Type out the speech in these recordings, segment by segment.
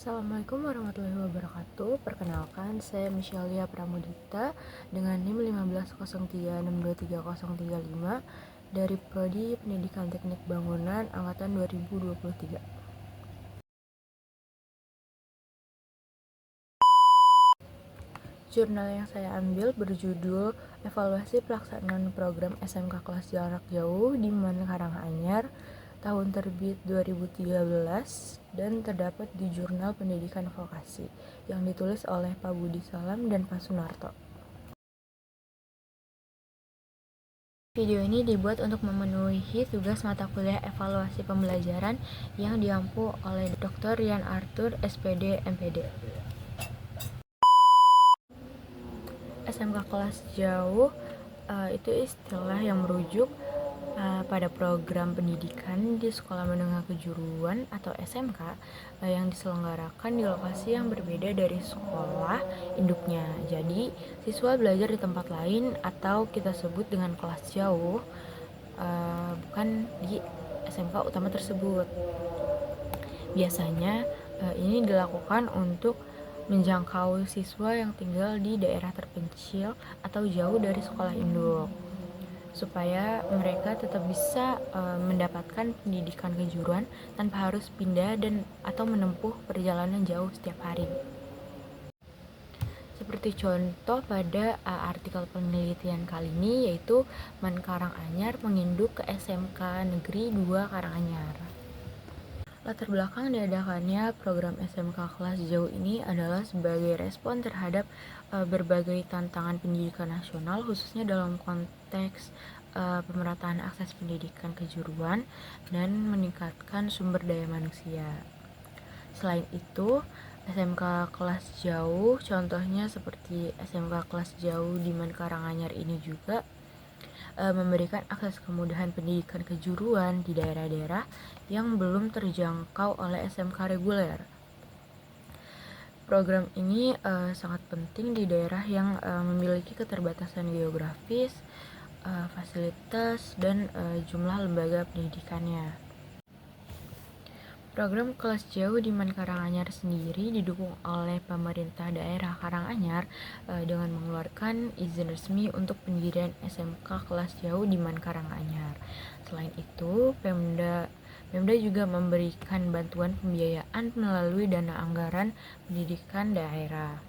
Assalamualaikum warahmatullahi wabarakatuh. Perkenalkan, saya Michelia Pramudita dengan NIM 1503623035 dari Prodi Pendidikan Teknik Bangunan angkatan 2023. Jurnal yang saya ambil berjudul Evaluasi Pelaksanaan Program SMK Kelas Jarak Jauh di Man Karanganyar, tahun terbit 2013 dan terdapat di Jurnal Pendidikan Vokasi yang ditulis oleh Pak Budi Salam dan Pak Sunarto. Video ini dibuat untuk memenuhi tugas mata kuliah evaluasi pembelajaran yang diampu oleh Dr. Rian Arthur, SPD, MPD. SMK kelas jauh itu istilah yang merujuk pada program pendidikan di sekolah menengah kejuruan atau SMK yang diselenggarakan di lokasi yang berbeda dari sekolah induknya. Jadi, siswa belajar di tempat lain atau kita sebut dengan kelas jauh, bukan di SMK utama tersebut. Biasanya ini dilakukan untuk menjangkau siswa yang tinggal di daerah terpencil atau jauh dari sekolah induk, supaya mereka tetap bisa mendapatkan pendidikan kejuruan tanpa harus pindah dan atau menempuh perjalanan jauh setiap hari. Seperti contoh pada artikel penelitian kali ini, yaitu Man Karanganyar menginduk ke SMK Negeri 2 Karanganyar. Latar belakang diadakannya program SMK kelas jauh ini adalah sebagai respon terhadap berbagai tantangan pendidikan nasional, khususnya dalam konteks pemerataan akses pendidikan kejuruan dan meningkatkan sumber daya manusia. Selain itu, SMK kelas jauh, contohnya seperti SMK kelas jauh di Man Karanganyar ini juga memberikan akses kemudahan pendidikan kejuruan di daerah-daerah yang belum terjangkau oleh SMK reguler. Program ini sangat penting di daerah yang memiliki keterbatasan geografis, fasilitas, dan jumlah lembaga pendidikannya. Program kelas jauh di Man Karanganyar sendiri didukung oleh pemerintah daerah Karanganyar dengan mengeluarkan izin resmi untuk pendirian SMK kelas jauh di Man Karanganyar. Selain itu, Pemda juga memberikan bantuan pembiayaan melalui dana anggaran pendidikan daerah.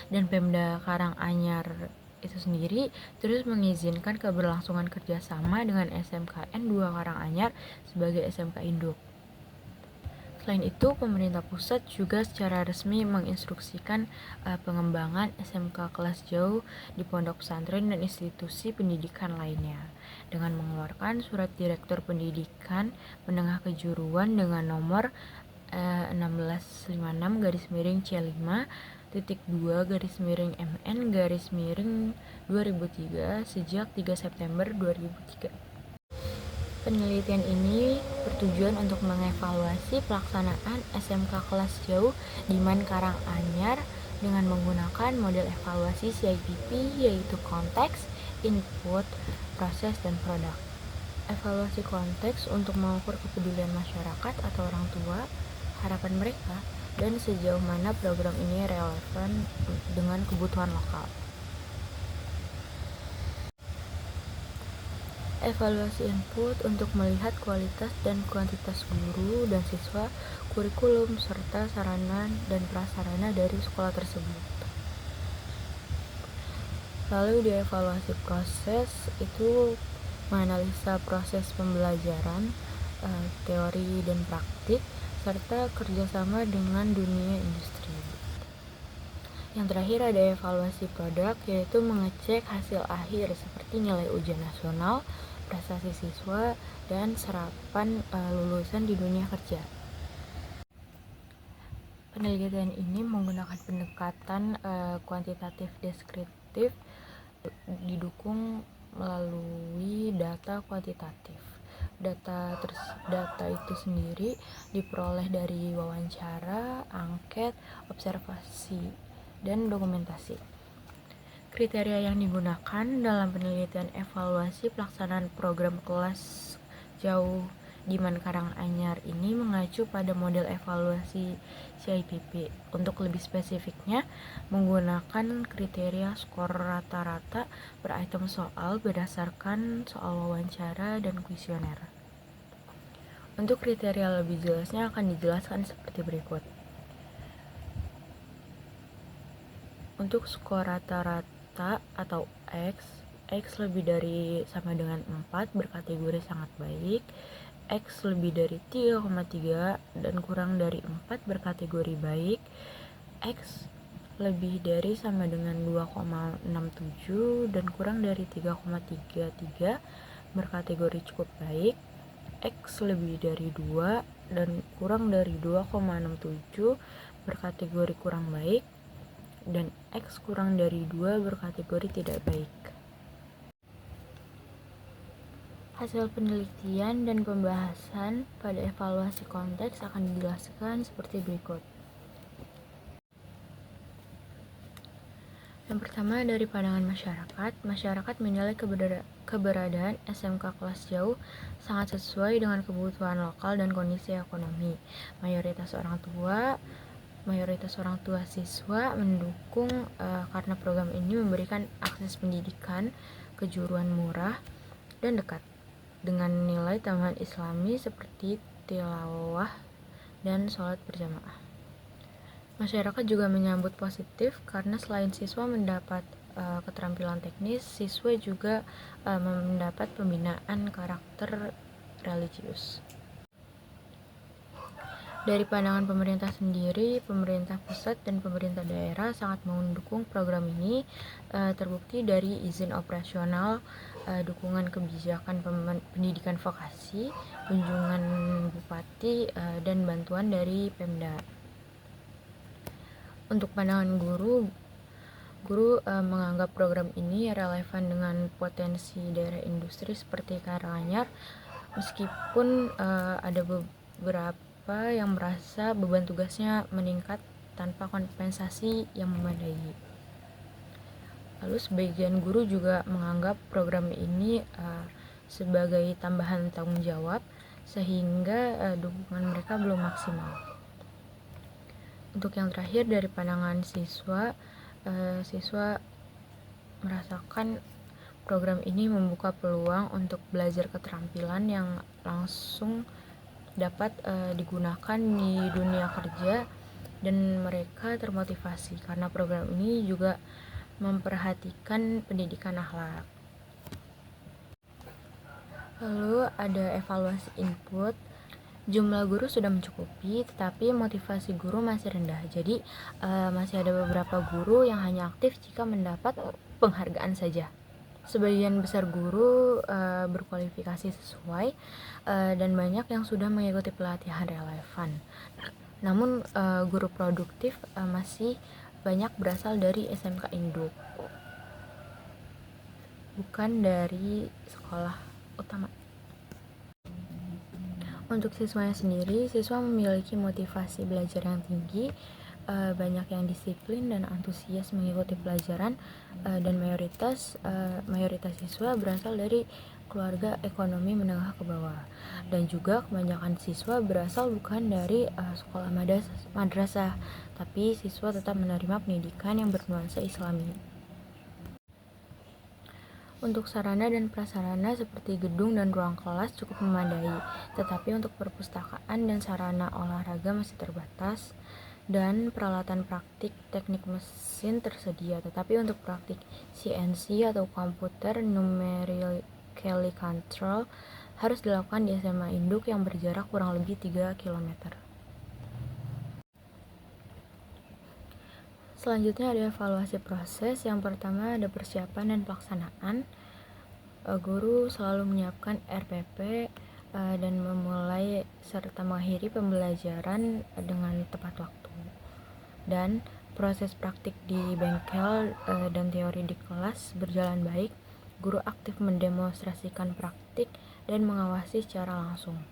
Dan Pemda Karanganyar itu sendiri terus mengizinkan keberlangsungan kerjasama dengan SMKN 2 Karanganyar sebagai SMK induk. Selain itu, pemerintah pusat juga secara resmi menginstruksikan pengembangan SMK kelas jauh di pondok pesantren dan institusi pendidikan lainnya dengan mengeluarkan surat Direktur Pendidikan Menengah Kejuruan dengan nomor 1656-2-MN-2003 sejak 3 September 2003. Penelitian ini bertujuan untuk mengevaluasi pelaksanaan SMK kelas jauh di Man Karanganyar dengan menggunakan model evaluasi CIPP, yaitu konteks, input, proses, dan produk. Evaluasi konteks untuk mengukur kepedulian masyarakat atau orang tua, harapan mereka, dan sejauh mana program ini relevan dengan kebutuhan lokal. Evaluasi input untuk melihat kualitas dan kuantitas guru dan siswa, kurikulum, serta sarana dan prasarana dari sekolah tersebut. Lalu di evaluasi proses itu menganalisa proses pembelajaran, teori dan praktik, serta kerjasama dengan dunia industri. Yang terakhir ada evaluasi produk, yaitu mengecek hasil akhir seperti nilai ujian nasional, prestasi siswa, dan serapan lulusan di dunia kerja. Penelitian ini menggunakan pendekatan kuantitatif deskriptif didukung melalui data kuantitatif. Data itu sendiri diperoleh dari wawancara, angket, observasi, dan dokumentasi. Kriteria yang digunakan dalam penelitian evaluasi pelaksanaan program kelas jauh Diman Karanganyar ini mengacu pada model evaluasi CIPP. Untuk lebih spesifiknya, menggunakan kriteria skor rata-rata per item soal berdasarkan soal wawancara dan kuesioner. Untuk kriteria lebih jelasnya akan dijelaskan seperti berikut. Untuk skor rata-rata atau X lebih dari sama dengan 4 berkategori sangat baik, X lebih dari 3,3 dan kurang dari 4 berkategori baik, X lebih dari sama dengan 2,67 dan kurang dari 3,33 berkategori cukup baik, X lebih dari 2 dan kurang dari 2,67 berkategori kurang baik, dan X kurang dari 2 berkategori tidak baik. Hasil penelitian dan pembahasan pada evaluasi konteks akan dijelaskan seperti berikut. Yang pertama, dari pandangan masyarakat menilai keberadaan SMK kelas jauh sangat sesuai dengan kebutuhan lokal dan kondisi ekonomi. Mayoritas orang tua siswa mendukung karena program ini memberikan akses pendidikan kejuruan murah dan dekat dengan nilai tambahan islami seperti tilawah dan sholat berjamaah. Masyarakat juga menyambut positif karena selain siswa mendapat keterampilan teknis, siswa juga mendapat pembinaan karakter religius. Dari pandangan pemerintah sendiri, pemerintah pusat dan pemerintah daerah sangat mendukung program ini, terbukti dari izin operasional, dukungan kebijakan pendidikan vokasi, kunjungan bupati, dan bantuan dari Pemda. Untuk pandangan guru menganggap program ini relevan dengan potensi daerah industri seperti Karanganyar, meskipun ada beberapa yang merasa beban tugasnya meningkat tanpa kompensasi yang memadai. Lalu sebagian guru juga menganggap program ini sebagai tambahan tanggung jawab sehingga dukungan mereka belum maksimal. Untuk yang terakhir, dari pandangan siswa merasakan program ini membuka peluang untuk belajar keterampilan yang langsung dapat digunakan di dunia kerja, dan mereka termotivasi karena program ini juga memperhatikan pendidikan akhlak. Lalu ada evaluasi input. Jumlah guru sudah mencukupi, tetapi motivasi guru masih rendah. Jadi masih ada beberapa guru yang hanya aktif jika mendapat penghargaan saja. Sebagian besar guru berkualifikasi sesuai dan banyak yang sudah mengikuti pelatihan relevan. Namun guru produktif masih banyak berasal dari SMK induk, bukan dari sekolah utama. Untuk siswanya sendiri, siswa memiliki motivasi belajar yang tinggi, banyak yang disiplin dan antusias mengikuti pelajaran, dan mayoritas siswa berasal dari keluarga ekonomi menengah ke bawah, dan juga kebanyakan siswa berasal bukan dari sekolah madrasah, tapi siswa tetap menerima pendidikan yang bernuansa Islami. Untuk sarana dan prasarana seperti gedung dan ruang kelas cukup memadai, tetapi untuk perpustakaan dan sarana olahraga masih terbatas, dan peralatan praktik teknik mesin tersedia, tetapi untuk praktik CNC atau komputer numerically control harus dilakukan di SMA induk yang berjarak kurang lebih 3 km. Selanjutnya ada evaluasi proses. Yang pertama ada persiapan dan pelaksanaan. Guru selalu menyiapkan RPP dan memulai serta mengakhiri pembelajaran dengan tepat waktu. Dan proses praktik di bengkel dan teori di kelas berjalan baik. Guru aktif mendemonstrasikan praktik dan mengawasi secara langsung.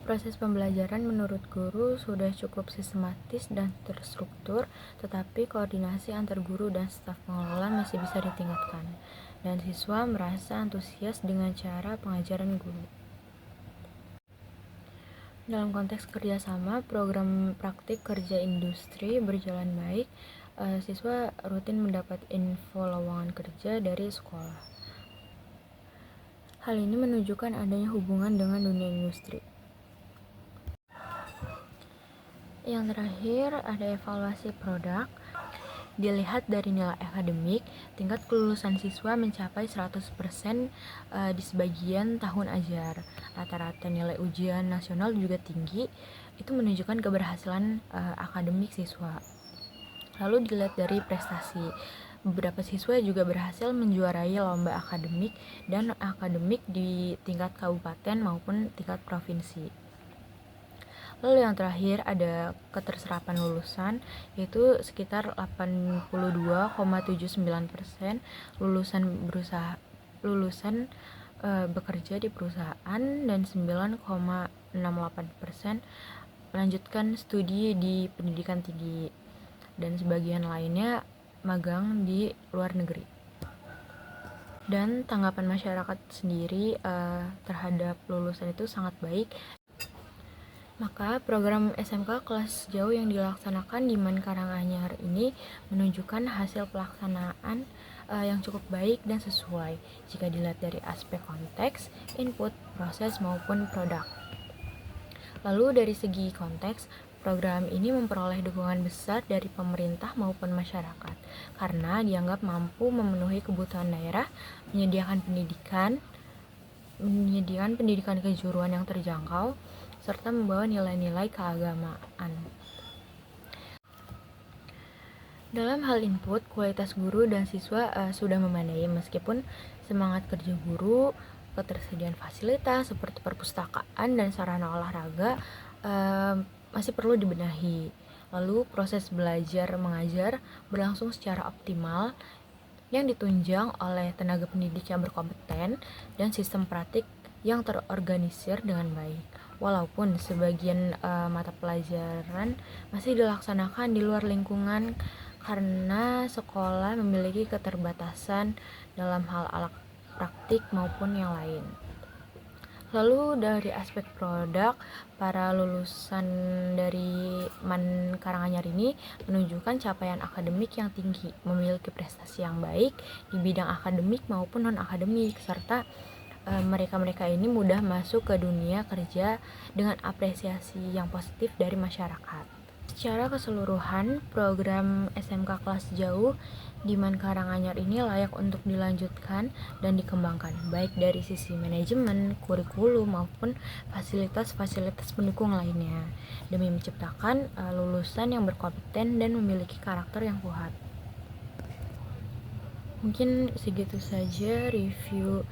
Proses pembelajaran menurut guru sudah cukup sistematis dan terstruktur, tetapi koordinasi antar guru dan staf pengelola masih bisa ditingkatkan, dan siswa merasa antusias dengan cara pengajaran guru. Dalam konteks kerjasama, program praktik kerja industri berjalan baik. Siswa rutin mendapat info lowongan kerja dari sekolah. Hal ini menunjukkan adanya hubungan dengan dunia industri. Yang terakhir, ada evaluasi produk. Dilihat dari nilai akademik, tingkat kelulusan siswa mencapai 100% di sebagian tahun ajar. Rata-rata nilai ujian nasional juga tinggi, itu menunjukkan keberhasilan akademik siswa. Lalu dilihat dari prestasi, beberapa siswa juga berhasil menjuarai lomba akademik dan akademik di tingkat kabupaten maupun tingkat provinsi. Lalu yang terakhir ada keterserapan lulusan, yaitu sekitar 82,79% lulusan bekerja di perusahaan dan 9,68% melanjutkan studi di pendidikan tinggi, dan sebagian lainnya magang di luar negeri. Dan tanggapan masyarakat sendiri terhadap lulusan itu sangat baik. Maka program SMK kelas jauh yang dilaksanakan di MAN Karanganyar ini menunjukkan hasil pelaksanaan yang cukup baik dan sesuai jika dilihat dari aspek konteks, input, proses maupun produk. Lalu dari segi konteks, program ini memperoleh dukungan besar dari pemerintah maupun masyarakat karena dianggap mampu memenuhi kebutuhan daerah, menyediakan pendidikan kejuruan yang terjangkau, serta membawa nilai-nilai keagamaan. Dalam hal input, kualitas guru dan siswa sudah memadai meskipun semangat kerja guru, ketersediaan fasilitas seperti perpustakaan dan sarana olahraga masih perlu dibenahi. Lalu proses belajar mengajar berlangsung secara optimal yang ditunjang oleh tenaga pendidik yang berkompeten dan sistem praktik yang terorganisir dengan baik. Walaupun sebagian mata pelajaran masih dilaksanakan di luar lingkungan karena sekolah memiliki keterbatasan dalam hal alat praktik maupun yang lain. Lalu dari aspek produk, para lulusan dari MAN Karanganyar ini menunjukkan capaian akademik yang tinggi, memiliki prestasi yang baik di bidang akademik maupun non-akademik, serta mereka-mereka ini mudah masuk ke dunia kerja dengan apresiasi yang positif dari masyarakat. Secara keseluruhan, program SMK kelas jauh di MAN Karanganyar ini layak untuk dilanjutkan dan dikembangkan, baik dari sisi manajemen, kurikulum, maupun fasilitas-fasilitas pendukung lainnya, demi menciptakan lulusan yang berkompeten dan memiliki karakter yang kuat. Mungkin segitu saja review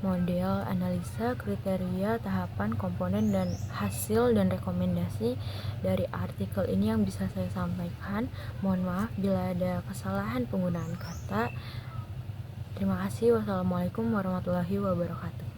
model, analisa, kriteria, tahapan, komponen, dan hasil dan rekomendasi dari artikel ini yang bisa saya sampaikan. Mohon maaf bila ada kesalahan penggunaan kata. Terima kasih. Wassalamualaikum warahmatullahi wabarakatuh.